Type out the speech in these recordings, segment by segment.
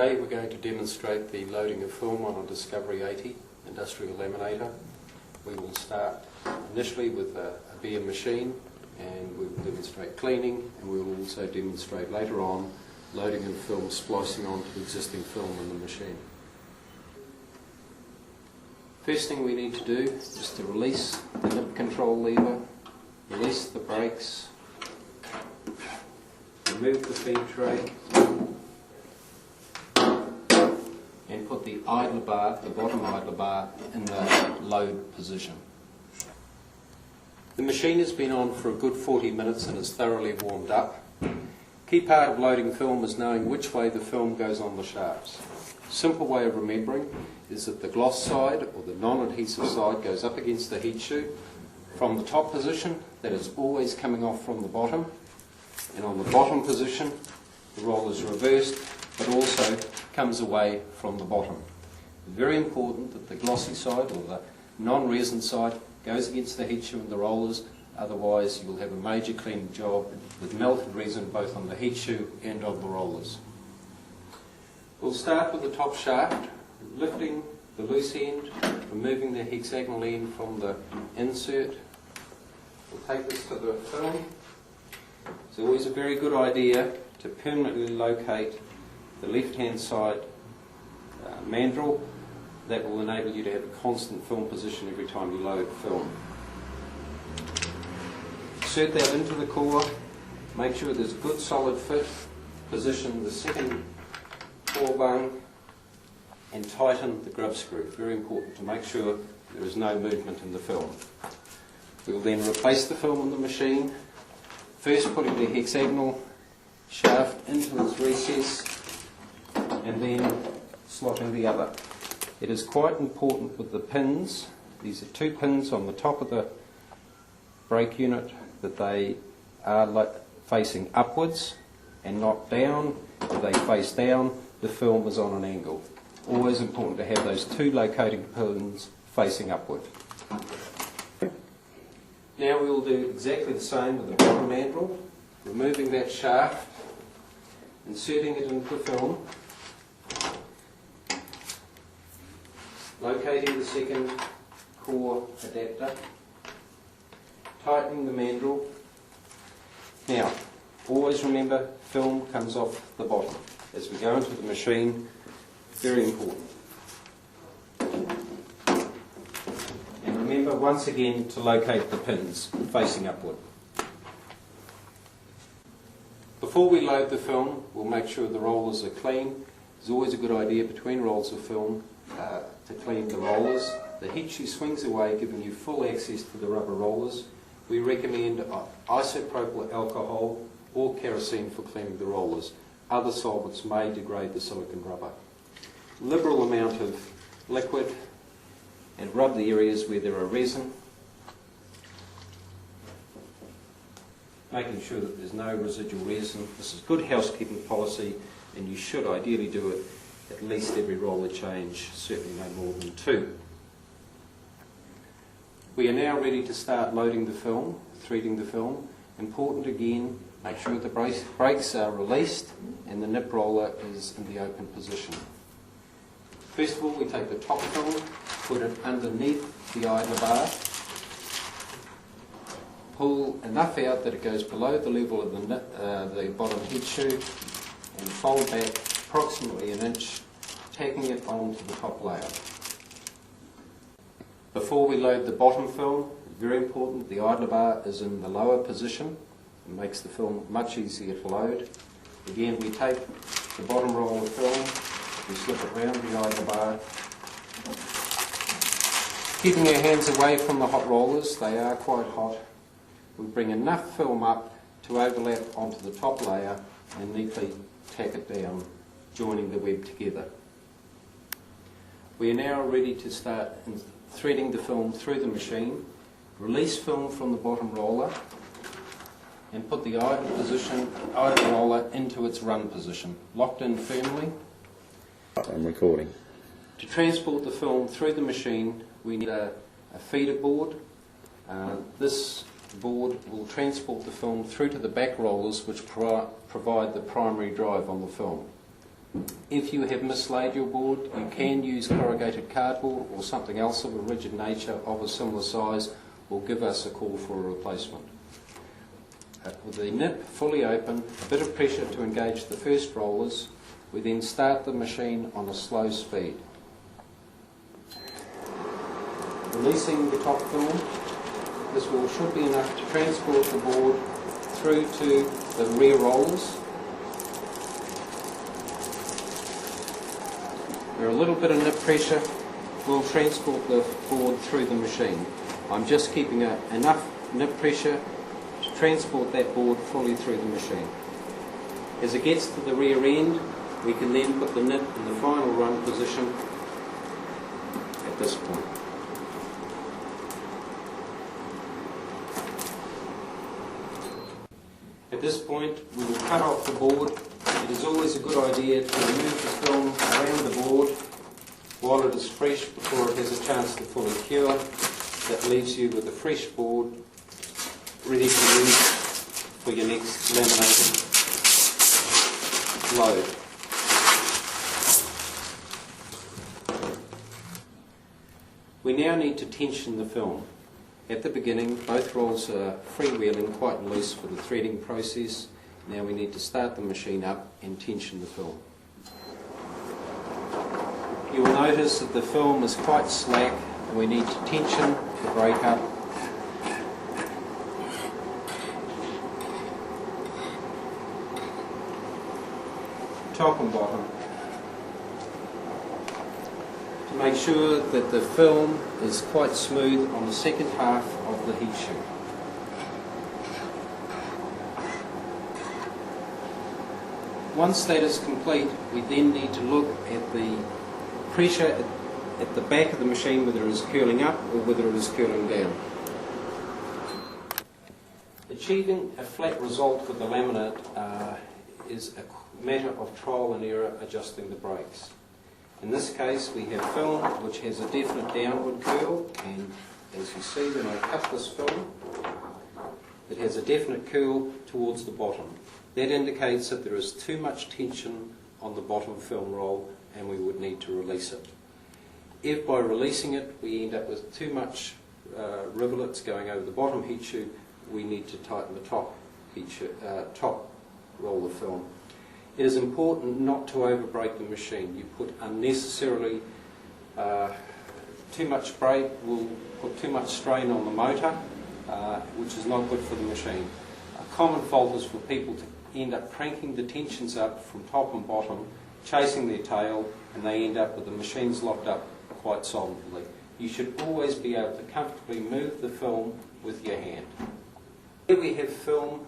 Today we're going to demonstrate the loading of film on a Discovery 80 industrial laminator. We will start initially with a bare machine, and we will demonstrate cleaning, and we will also demonstrate later on loading of film, splicing onto existing film in the machine. First thing we need to do is to release the nip control lever, release the brakes, remove the feed tray, and put the idler bar, the bottom idler bar, in the load position. The machine has been on for a good 40 minutes and is thoroughly warmed up. Key part of loading film is knowing which way the film goes on the shafts. Simple way of remembering is that the gloss side or the non-adhesive side goes up against the heat chute. From the top position, that is always coming off from the bottom, and on the bottom position the roll is reversed but also comes away from the bottom. Very important that the glossy side or the non-resin side goes against the heat chute and the rollers, otherwise you'll have a major cleaning job with melted resin both on the heat chute and on the rollers. We'll start with the top shaft, lifting the loose end, removing the hexagonal end from the insert. We'll take this to the film. It's always a very good idea to permanently locate the left-hand side mandrel. That will enable you to have a constant film position every time you load film. Insert that into the core, make sure there's a good solid fit, position the second core bung and tighten the grub screw. Very important to make sure there is no movement in the film. We will then replace the film on the machine, first putting the hexagonal shaft into its recess and then slotting the other. It is quite important with the pins, these are two pins on the top of the brake unit, that they are facing upwards and not down. If they face down, the film is on an angle. Always important to have those two locating pins facing upward. Now we will do exactly the same with the bottom mandrel, removing that shaft, inserting it into the film, locating the second core adapter, tightening the mandrel. Now, always remember film comes off the bottom as we go into the machine. Very important. And remember once again to locate the pins facing upward. Before we load the film, we'll make sure the rollers are clean. It's always a good idea between rolls of film to clean the rollers. The heat chute swings away, giving you full access to the rubber rollers. We recommend isopropyl alcohol or kerosene for cleaning the rollers. Other solvents may degrade the silicone rubber. Liberal amount of liquid, and rub the areas where there are resin, making sure that there's no residual resin. This is good housekeeping policy, and you should ideally do it at least every roller change, certainly no more than 2. We are now ready to start loading the film, threading the film. Important again, make sure the brakes are released and the nip roller is in the open position. First of all, we take the top film, put it underneath the idler bar, pull enough out that it goes below the level of the bottom heat chute, and fold back approximately 1 inch, tacking it onto the top layer. Before we load the bottom film, very important, the idler bar is in the lower position. It makes the film much easier to load. Again, we take the bottom roll of film, we slip it around the idler bar, keeping our hands away from the hot rollers. They are quite hot. We bring enough film up to overlap onto the top layer and neatly tack it down, joining the web together. We are now ready to start threading the film through the machine. Release film from the bottom roller and put the idle roller into its run position, locked in firmly. I'm recording. To transport the film through the machine, we need a feeder board. This board will transport the film through to the back rollers, which provide the primary drive on the film. If you have mislaid your board, you can use corrugated cardboard or something else of a rigid nature of a similar size, or give us a call for a replacement. With the nip fully open, a bit of pressure to engage the first rollers, we then start the machine on a slow speed. Releasing the top film, this should be enough to transport the board through to the rear rollers. Where a little bit of nip pressure will transport the board through the machine. I'm just keeping enough nip pressure to transport that board fully through the machine. As it gets to the rear end, we can then put the nip in the final run position at this point. At this point, we will cut off the board. It is always a good idea to remove the film around the board while it is fresh before it has a chance to fully cure. That leaves you with a fresh board ready to use for your next laminated load. We now need to tension the film. At the beginning, both rolls are freewheeling quite loose for the threading process. Now we need to start the machine up and tension the film. You will notice that the film is quite slack and we need to tension the brake up. Top and bottom. To make sure that the film is quite smooth on the second half of the heat shrink. Once that is complete, we then need to look at the pressure at the back of the machine, whether it is curling up or whether it is curling down. Achieving a flat result with the laminate is a matter of trial and error adjusting the brakes. In this case, we have film which has a definite downward curl, and as you see when I cut this film, it has a definite curl towards the bottom. That indicates that there is too much tension on the bottom film roll and we would need to release it. If by releasing it we end up with too much rivulets going over the bottom heat tube, we need to tighten the top roll of film. It is important not to overbrake the machine. You put unnecessarily too much brake will put too much strain on the motor, which is not good for the machine. A common fault is for people to end up cranking the tensions up from top and bottom, chasing their tail, and they end up with the machines locked up quite solidly. You should always be able to comfortably move the film with your hand. Here we have film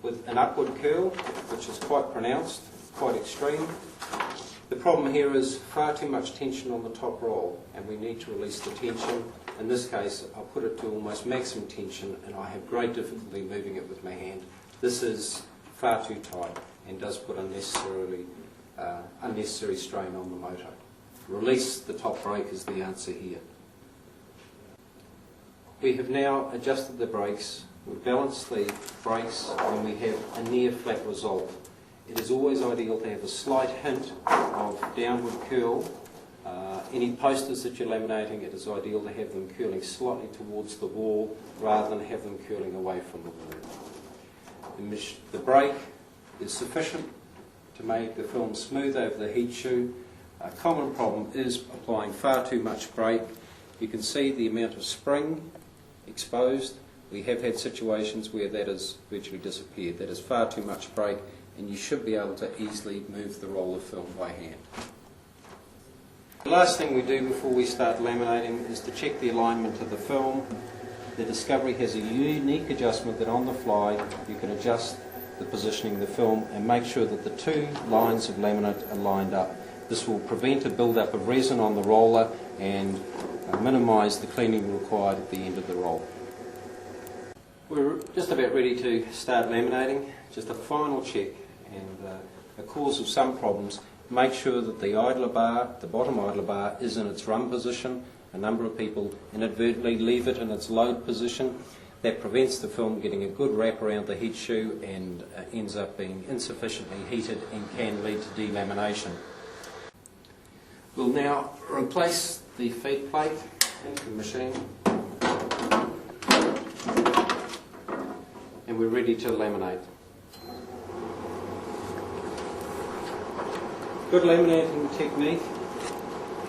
with an upward curl, which is quite pronounced, quite extreme. The problem here is far too much tension on the top roll, and we need to release the tension. In this case, I'll put it to almost maximum tension, and I have great difficulty moving it with my hand. This is far too tight and does put unnecessary strain on the motor. Release the top brake is the answer here. We have now adjusted the brakes. We balance the brakes when we have a near flat result. It is always ideal to have a slight hint of downward curl. Any posters that you're laminating, it is ideal to have them curling slightly towards the wall rather than have them curling away from the wall. The brake is sufficient to make the film smooth over the heat shoe. A common problem is applying far too much brake. You can see the amount of spring exposed. We have had situations where that has virtually disappeared. That is far too much brake, and you should be able to easily move the roll of film by hand. The last thing we do before we start laminating is to check the alignment of the film. The Discovery has a unique adjustment that on the fly you can adjust the positioning of the film and make sure that the two lines of laminate are lined up. This will prevent a build-up of resin on the roller and minimise the cleaning required at the end of the roll. We're just about ready to start laminating. Just a final check, and the cause of some problems, make sure that the idler bar, the bottom idler bar, is in its run position. A number of people inadvertently leave it in its load position. That prevents the film getting a good wrap around the heat shoe and ends up being insufficiently heated and can lead to delamination. We'll now replace the feed plate into the machine and we're ready to laminate. Good laminating technique.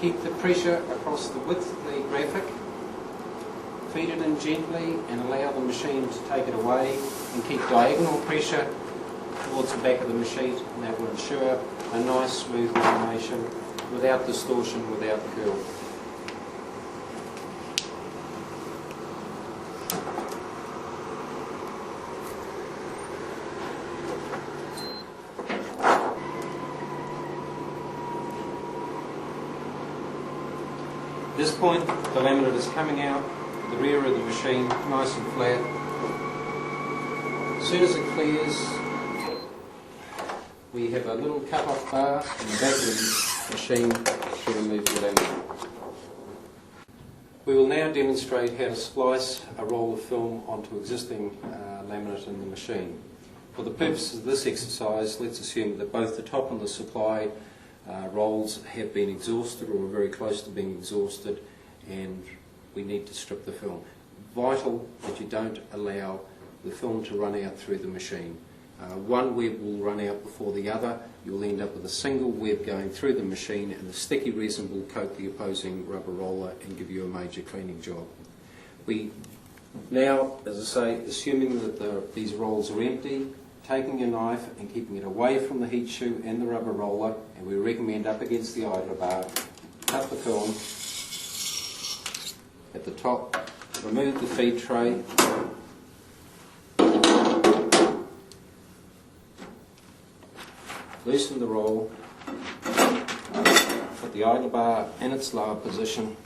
Keep the pressure across the width of the graphic. Feed it in gently and allow the machine to take it away, and keep diagonal pressure towards the back of the machine, and that will ensure a nice smooth lamination without distortion, without curl. At this point, the laminate is coming out, the rear of the machine, nice and flat. As soon as it clears, we have a little cut-off bar in the back of the machine to remove the laminate. We will now demonstrate how to splice a roll of film onto existing laminate in the machine. For the purposes of this exercise, let's assume that both the top and the supply rolls have been exhausted or are very close to being exhausted, and we need to strip the film. Vital that you don't allow the film to run out through the machine. One web will run out before the other. You'll end up with a single web going through the machine, and the sticky resin will coat the opposing rubber roller and give you a major cleaning job. We now, as I say, assuming that these rolls are empty, taking a knife and keeping it away from the heat shoe and the rubber roller, and we recommend up against the idler bar, cut the film at the top, remove the feed tray, loosen the roll, put the idler bar in its lower position,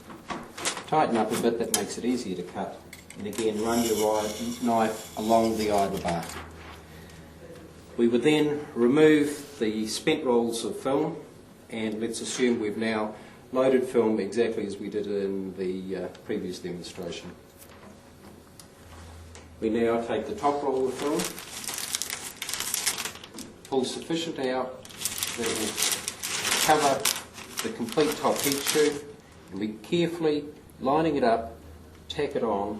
tighten up a bit, that makes it easier to cut, and again run your knife along the idler bar. We would then remove the spent rolls of film, and let's assume we've now loaded film exactly as we did in the previous demonstration. We now take the top roll of film, pull sufficient out that it will cover the complete top heat shoe, and we carefully, lining it up, tack it on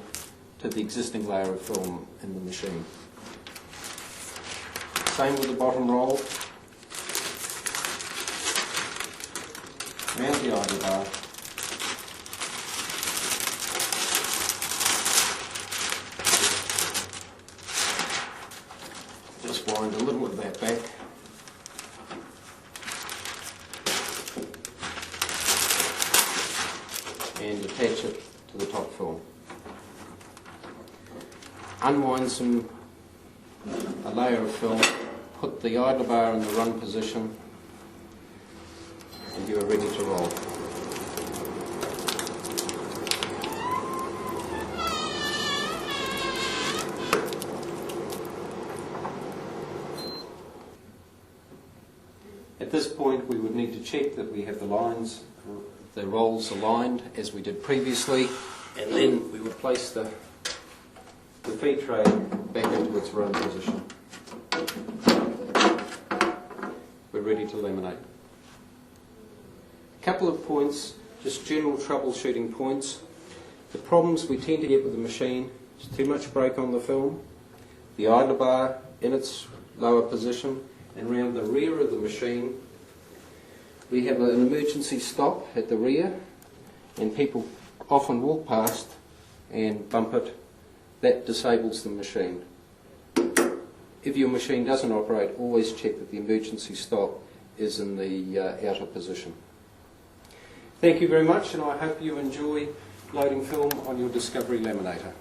to the existing layer of film in the machine. Same with the bottom roll. Around the idler bar. Just wind a little of that back. And attach it to the top film. Unwind a layer of film, put the idler bar in the run position, and you are ready to roll. At this point we would need to check that we have the rolls aligned as we did previously, and then we would place the feed tray back into its run position. We're ready to laminate. A couple of points, just general troubleshooting points. The problems we tend to get with the machine is too much break on the film, the idler bar in its lower position, and around the rear of the machine we have an emergency stop at the rear, and people often walk past and bump it. That disables the machine. If your machine doesn't operate, always check that the emergency stop is in the outer position. Thank you very much, and I hope you enjoy loading film on your Discovery laminator.